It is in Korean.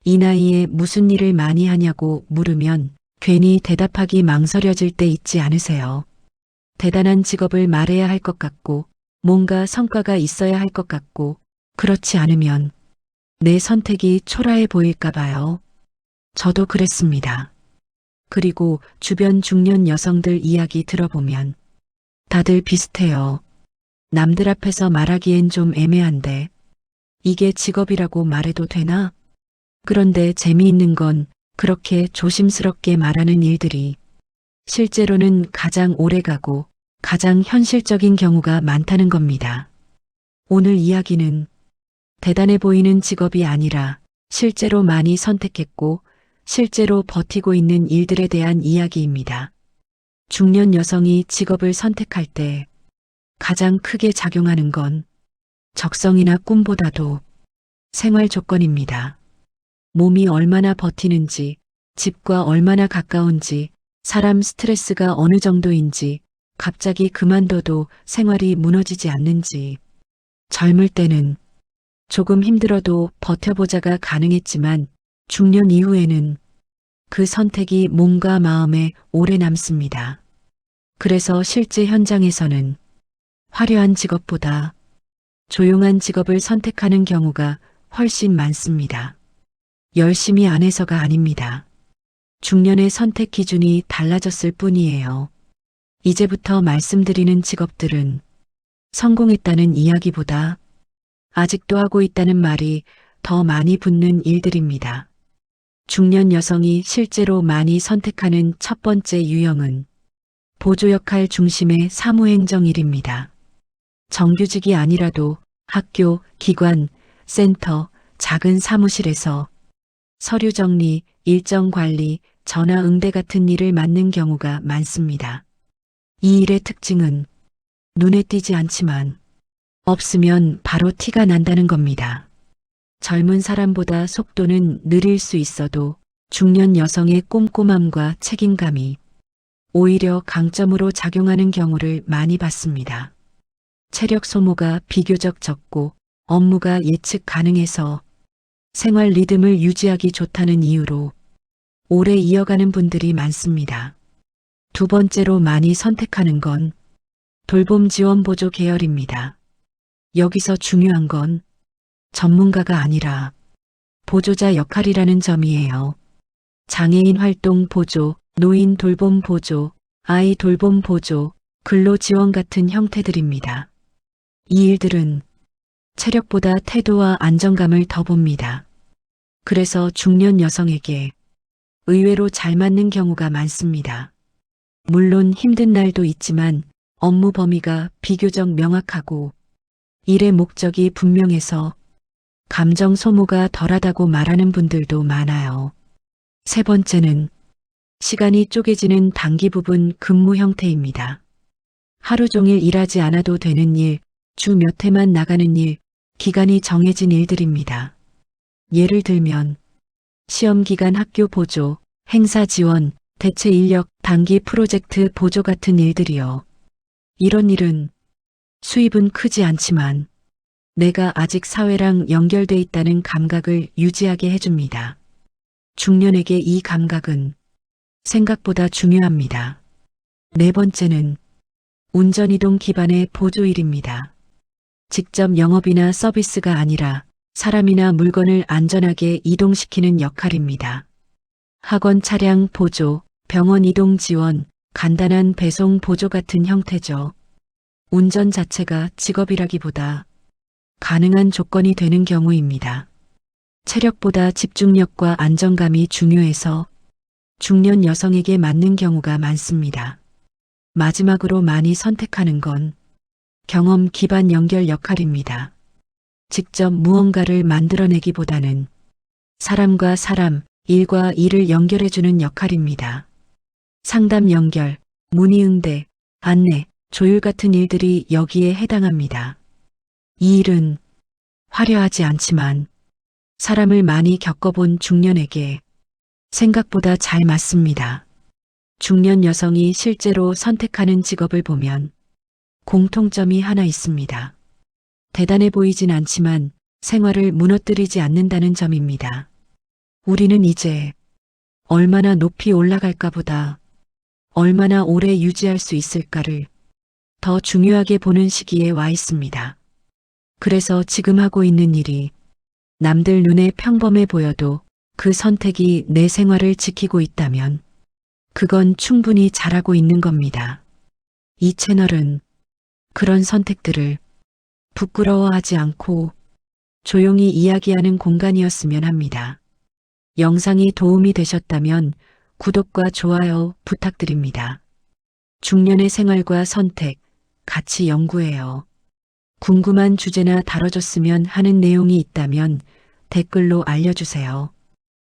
이 나이에 무슨 일을 많이 하냐고 물으면 괜히 대답하기 망설여질 때 있지 않으세요? 대단한 직업을 말해야 할 것 같고 뭔가 성과가 있어야 할 것 같고 그렇지 않으면 내 선택이 초라해 보일까 봐요. 저도 그랬습니다. 그리고 주변 중년 여성들 이야기 들어보면 다들 비슷해요. 남들 앞에서 말하기엔 좀 애매한데 이게 직업이라고 말해도 되나? 그런데 재미있는 건 그렇게 조심스럽게 말하는 일들이 실제로는 가장 오래가고 가장 현실적인 경우가 많다는 겁니다. 오늘 이야기는 대단해 보이는 직업이 아니라 실제로 많이 선택했고 실제로 버티고 있는 일들에 대한 이야기입니다. 중년 여성이 직업을 선택할 때 가장 크게 작용하는 건 적성이나 꿈보다도 생활 조건입니다. 몸이 얼마나 버티는지, 집과 얼마나 가까운지, 사람 스트레스가 어느 정도인지, 갑자기 그만둬도 생활이 무너지지 않는지. 젊을 때는 조금 힘들어도 버텨보자가 가능했지만 중년 이후에는 그 선택이 몸과 마음에 오래 남습니다. 그래서 실제 현장에서는 화려한 직업보다 조용한 직업을 선택하는 경우가 훨씬 많습니다. 열심히 안 해서가 아닙니다. 중년의 선택 기준이 달라졌을 뿐이에요. 이제부터 말씀드리는 직업들은 성공했다는 이야기보다 아직도 하고 있다는 말이 더 많이 붙는 일들입니다. 중년 여성이 실제로 많이 선택하는 첫 번째 유형은 보조 역할 중심의 사무행정 일입니다. 정규직이 아니라도 학교, 기관, 센터, 작은 사무실에서 서류 정리, 일정 관리, 전화 응대 같은 일을 맡는 경우가 많습니다. 이 일의 특징은 눈에 띄지 않지만 없으면 바로 티가 난다는 겁니다. 젊은 사람보다 속도는 느릴 수 있어도 중년 여성의 꼼꼼함과 책임감이 오히려 강점으로 작용하는 경우를 많이 봤습니다. 체력 소모가 비교적 적고 업무가 예측 가능해서 생활 리듬을 유지하기 좋다는 이유로 오래 이어가는 분들이 많습니다. 두 번째로 많이 선택하는 건 돌봄 지원 보조 계열입니다. 여기서 중요한 건 전문가가 아니라 보조자 역할이라는 점이에요. 장애인 활동 보조, 노인 돌봄 보조, 아이 돌봄 보조, 근로 지원 같은 형태들입니다. 이 일들은 체력보다 태도와 안정감을 더 봅니다. 그래서 중년 여성에게 의외로 잘 맞는 경우가 많습니다. 물론 힘든 날도 있지만 업무 범위가 비교적 명확하고 일의 목적이 분명해서 감정 소모가 덜하다고 말하는 분들도 많아요. 세 번째는 시간이 쪼개지는 단기 부분 근무 형태입니다. 하루 종일 일하지 않아도 되는 일, 주 몇 회만 나가는 일, 기간이 정해진 일들입니다. 예를 들면 시험 기간 학교 보조, 행사 지원, 대체 인력, 단기 프로젝트 보조 같은 일들이요. 이런 일은 수입은 크지 않지만 내가 아직 사회랑 연결돼 있다는 감각을 유지하게 해줍니다. 중년에게 이 감각은 생각보다 중요합니다. 네 번째는 운전이동 기반의 보조일입니다. 직접 영업이나 서비스가 아니라 사람이나 물건을 안전하게 이동시키는 역할입니다. 학원 차량 보조, 병원 이동 지원, 간단한 배송 보조 같은 형태죠. 운전 자체가 직업이라기보다 가능한 조건이 되는 경우입니다. 체력보다 집중력과 안정감이 중요해서 중년 여성에게 맞는 경우가 많습니다. 마지막으로 많이 선택하는 건 경험 기반 연결 역할입니다. 직접 무언가를 만들어내기보다는 사람과 사람, 일과 일을 연결해주는 역할입니다. 상담 연결, 문의 응대, 안내, 조율 같은 일들이 여기에 해당합니다. 이 일은 화려하지 않지만 사람을 많이 겪어본 중년에게 생각보다 잘 맞습니다. 중년 여성이 실제로 선택하는 직업을 보면 공통점이 하나 있습니다. 대단해 보이진 않지만 생활을 무너뜨리지 않는다는 점입니다. 우리는 이제 얼마나 높이 올라갈까 보다 얼마나 오래 유지할 수 있을까를 더 중요하게 보는 시기에 와 있습니다. 그래서 지금 하고 있는 일이 남들 눈에 평범해 보여도 그 선택이 내 생활을 지키고 있다면 그건 충분히 잘하고 있는 겁니다. 이 채널은 그런 선택들을 부끄러워하지 않고 조용히 이야기하는 공간이었으면 합니다. 영상이 도움이 되셨다면 구독과 좋아요 부탁드립니다. 중년의 생활과 선택 같이 연구해요. 궁금한 주제나 다뤄줬으면 하는 내용이 있다면 댓글로 알려주세요.